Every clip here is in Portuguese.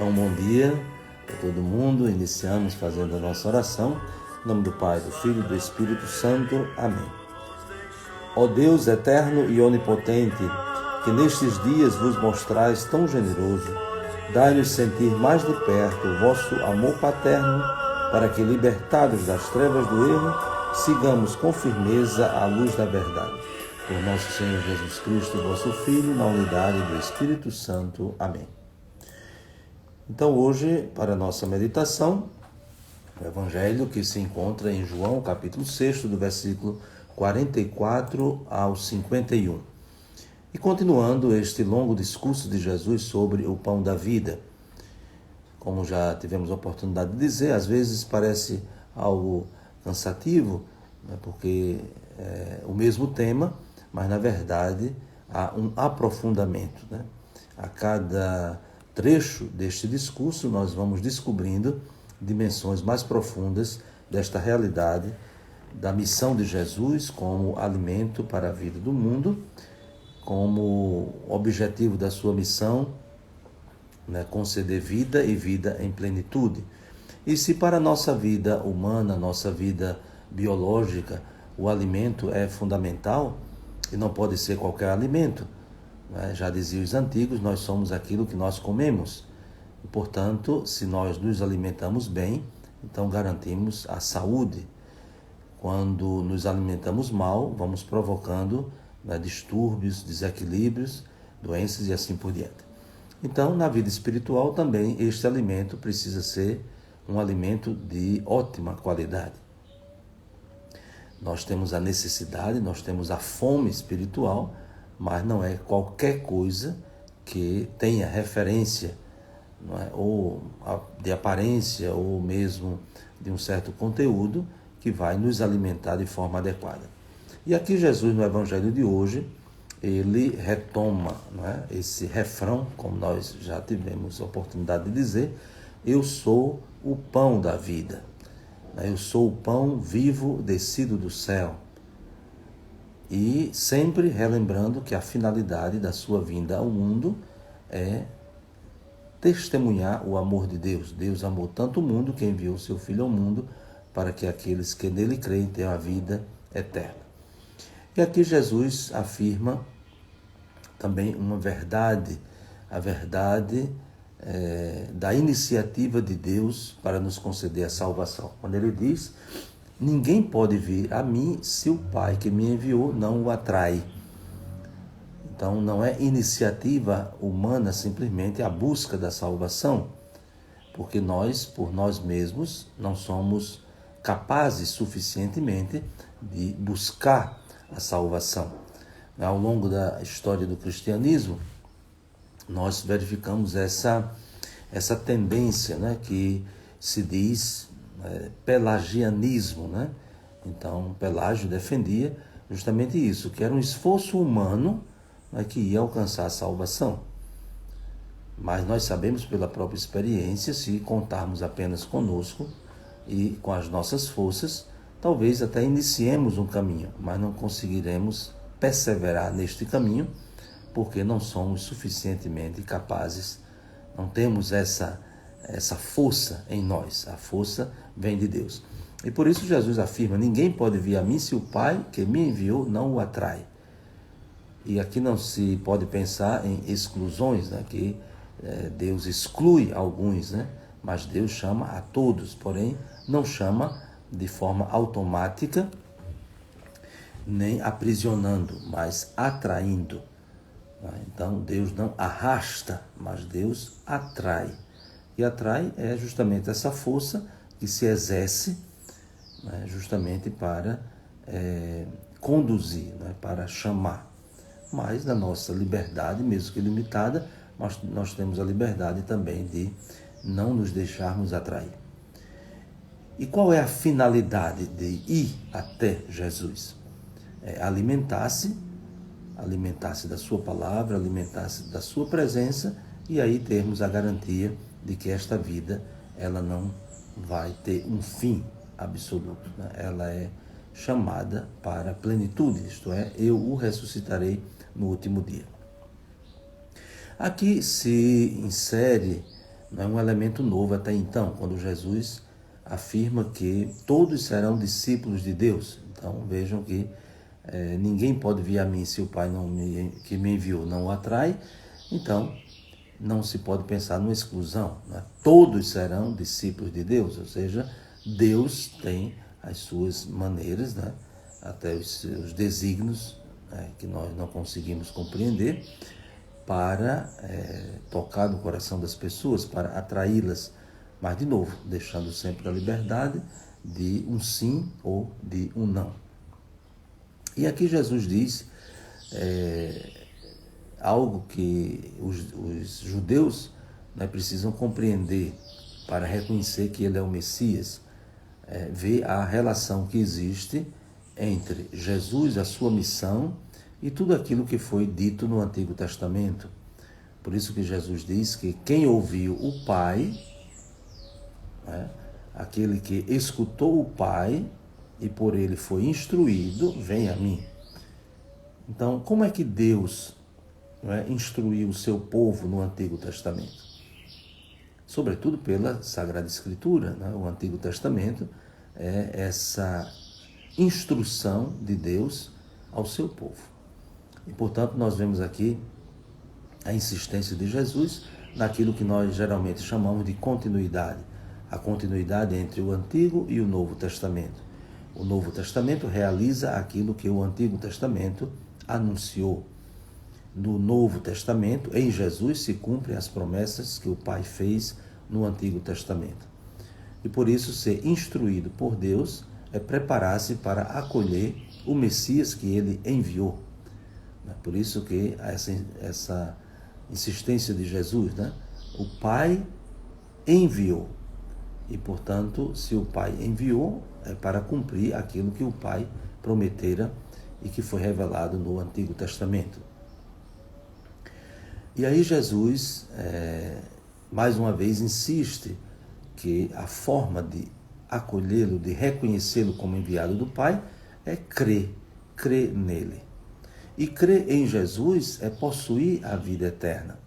Então, bom dia para todo mundo. Iniciamos fazendo a nossa oração. Em nome do Pai, do Filho e do Espírito Santo. Amém. Ó Deus eterno e onipotente, que nestes dias vos mostrais tão generoso, dai-nos sentir mais de perto o vosso amor paterno, para que, libertados das trevas do erro, sigamos com firmeza a luz da verdade. Por nosso Senhor Jesus Cristo, vosso Filho, na unidade do Espírito Santo. Amém. Então, hoje, para a nossa meditação, o Evangelho que se encontra em João, capítulo 6, do versículo 44 ao 51. E continuando este longo discurso de Jesus sobre o pão da vida. Como já tivemos a oportunidade de dizer, às vezes parece algo cansativo, né, porque é o mesmo tema, mas na verdade há um aprofundamento, né? A cada trecho deste discurso nós vamos descobrindo dimensões mais profundas desta realidade da missão de Jesus como alimento para a vida do mundo, como objetivo da sua missão, né, conceder vida e vida em plenitude. E se para a nossa vida humana, nossa vida biológica, o alimento é fundamental, e não pode ser qualquer alimento, né? Já diziam os antigos, nós somos aquilo que nós comemos. E, portanto, se nós nos alimentamos bem, então garantimos a saúde. Quando nos alimentamos mal, vamos provocando, né, distúrbios, desequilíbrios, doenças e assim por diante. Então, na vida espiritual também, este alimento precisa ser um alimento de ótima qualidade. Nós temos a necessidade, nós temos a fome espiritual, mas não é qualquer coisa que tenha referência, não é? Ou de aparência, ou mesmo de um certo conteúdo que vai nos alimentar de forma adequada. E aqui Jesus, no Evangelho de hoje, ele retoma, não é, esse refrão, como nós já tivemos a oportunidade de dizer: eu sou o pão da vida. Eu sou o pão vivo descido do céu. E sempre relembrando que a finalidade da sua vinda ao mundo é testemunhar o amor de Deus. Deus amou tanto o mundo que enviou o seu Filho ao mundo para que aqueles que nele creem tenham a vida eterna. E aqui Jesus afirma também uma verdade, a verdade da iniciativa de Deus para nos conceder a salvação. Quando ele diz: ninguém pode vir a mim se o Pai que me enviou não o atrai. Então não é iniciativa humana simplesmente a busca da salvação, porque nós, por nós mesmos, não somos capazes suficientemente de buscar a salvação. Ao longo da história do cristianismo, nós verificamos essa tendência, né, que se diz pelagianismo, né? Então, Pelágio defendia justamente isso, que era um esforço humano, né, que ia alcançar a salvação. Mas nós sabemos pela própria experiência, se contarmos apenas conosco e com as nossas forças, talvez até iniciemos um caminho, mas não conseguiremos perseverar neste caminho, porque não somos suficientemente capazes, não temos essa força em nós. A força vem de Deus. E por isso Jesus afirma: ninguém pode vir a mim se o Pai que me enviou não o atrai. E aqui não se pode pensar em exclusões, né? Que Deus exclui alguns, né? Mas Deus chama a todos, porém não chama de forma automática, nem aprisionando, mas atraindo. Então Deus não arrasta, mas Deus atrai. E atrai é justamente essa força que se exerce, né, justamente para conduzir, né, para chamar. Mas na nossa liberdade, mesmo que limitada, nós temos a liberdade também de não nos deixarmos atrair. E qual é a finalidade de ir até Jesus? É alimentar-se da sua palavra, alimentar-se da sua presença, e aí termos a garantia de que esta vida ela não vai ter um fim absoluto, né? Ela é chamada para a plenitude, isto é, eu o ressuscitarei no último dia. Aqui se insere não é um elemento novo até então, quando Jesus afirma que todos serão discípulos de Deus. Então vejam que ninguém pode vir a mim se o Pai que me enviou não o atrai. Então não se pode pensar numa exclusão, né? Todos serão discípulos de Deus, ou seja, Deus tem as suas maneiras, né? Até os seus desígnios, né? Que nós não conseguimos compreender, para tocar no coração das pessoas, para atraí-las, mas de novo, deixando sempre a liberdade de um sim ou de um não. E aqui Jesus diz algo que os judeus, né, precisam compreender para reconhecer que ele é o Messias, ver a relação que existe entre Jesus, a sua missão e tudo aquilo que foi dito no Antigo Testamento. Por isso que Jesus diz que quem ouviu o Pai, né, aquele que escutou o Pai e por ele foi instruído, vem a mim. Então, como é que Deus, né, instruiu o seu povo no Antigo Testamento? Sobretudo pela Sagrada Escritura, né? O Antigo Testamento é essa instrução de Deus ao seu povo. E, portanto, nós vemos aqui a insistência de Jesus naquilo que nós geralmente chamamos de continuidade. A continuidade entre o Antigo e o Novo Testamento. O Novo Testamento realiza aquilo que o Antigo Testamento anunciou. No Novo Testamento, em Jesus, se cumprem as promessas que o Pai fez no Antigo Testamento. E por isso, ser instruído por Deus é preparar-se para acolher o Messias que ele enviou. Por isso que essa insistência de Jesus, né? O Pai enviou. E, portanto, se o Pai enviou, é para cumprir aquilo que o Pai prometera e que foi revelado no Antigo Testamento. E aí Jesus, mais uma vez, insiste que a forma de acolhê-lo, de reconhecê-lo como enviado do Pai, é crer nele. E crer em Jesus é possuir a vida eterna.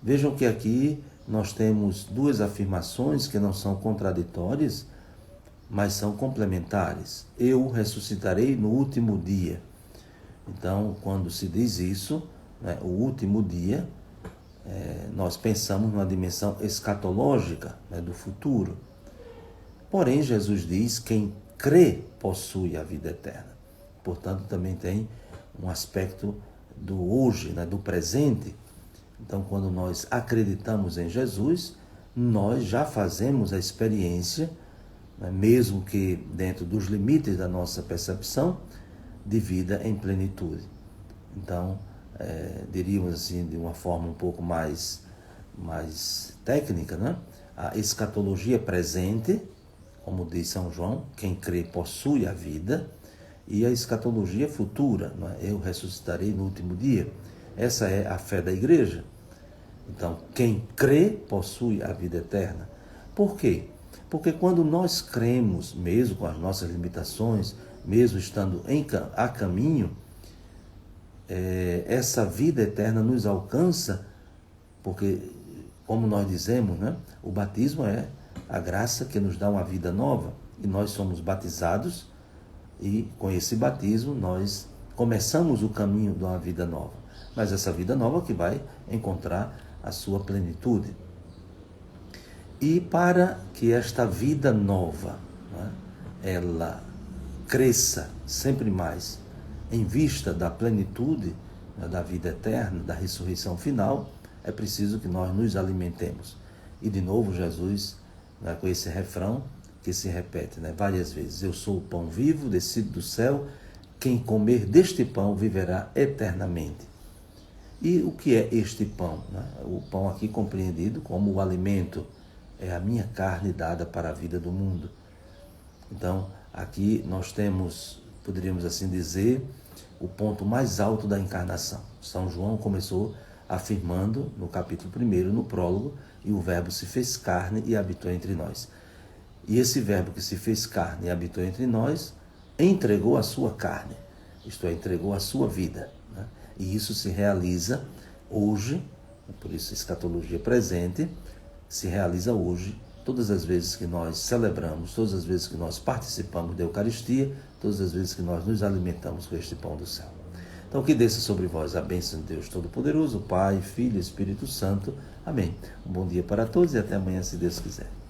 Vejam que aqui nós temos duas afirmações que não são contraditórias, mas são complementares. Eu ressuscitarei no último dia. Então, quando se diz isso, né, o último dia, nós pensamos numa dimensão escatológica, né, do futuro. Porém, Jesus diz: quem crê possui a vida eterna. Portanto, também tem um aspecto do hoje, né, do presente. Então, quando nós acreditamos em Jesus, nós já fazemos a experiência, né, mesmo que dentro dos limites da nossa percepção, de vida em plenitude. Então, diríamos assim, de uma forma um pouco mais técnica, né? A escatologia presente, como diz São João, quem crê possui a vida, e a escatologia futura, não é? Eu ressuscitarei no último dia. Essa é a fé da igreja. Então, quem crê possui a vida eterna. Por quê? Porque quando nós cremos, mesmo com as nossas limitações, mesmo estando a caminho, essa vida eterna nos alcança, porque, como nós dizemos, né, o batismo é a graça que nos dá uma vida nova, e nós somos batizados, e com esse batismo nós começamos o caminho de uma vida nova. Mas essa vida nova que vai encontrar a sua plenitude. E para que esta vida nova, né, ela cresça sempre mais em vista da plenitude, né, da vida eterna, da ressurreição final, é preciso que nós nos alimentemos. E de novo Jesus, né, com esse refrão que se repete, né, várias vezes: eu sou o pão vivo descido do céu, quem comer deste pão viverá eternamente. E o que é este pão? Né? O pão aqui compreendido como o alimento, é a minha carne dada para a vida do mundo. Então, aqui nós temos, poderíamos assim dizer, o ponto mais alto da encarnação. São João começou afirmando no capítulo 1, no prólogo: e o Verbo se fez carne e habitou entre nós. E esse Verbo que se fez carne e habitou entre nós, entregou a sua carne, isto é, entregou a sua vida, né? E isso se realiza hoje, por isso escatologia presente, se realiza hoje, todas as vezes que nós celebramos, todas as vezes que nós participamos da Eucaristia, todas as vezes que nós nos alimentamos com este pão do céu. Então que desça sobre vós a bênção de Deus Todo-Poderoso, Pai, Filho e Espírito Santo. Amém. Um bom dia para todos e até amanhã, se Deus quiser.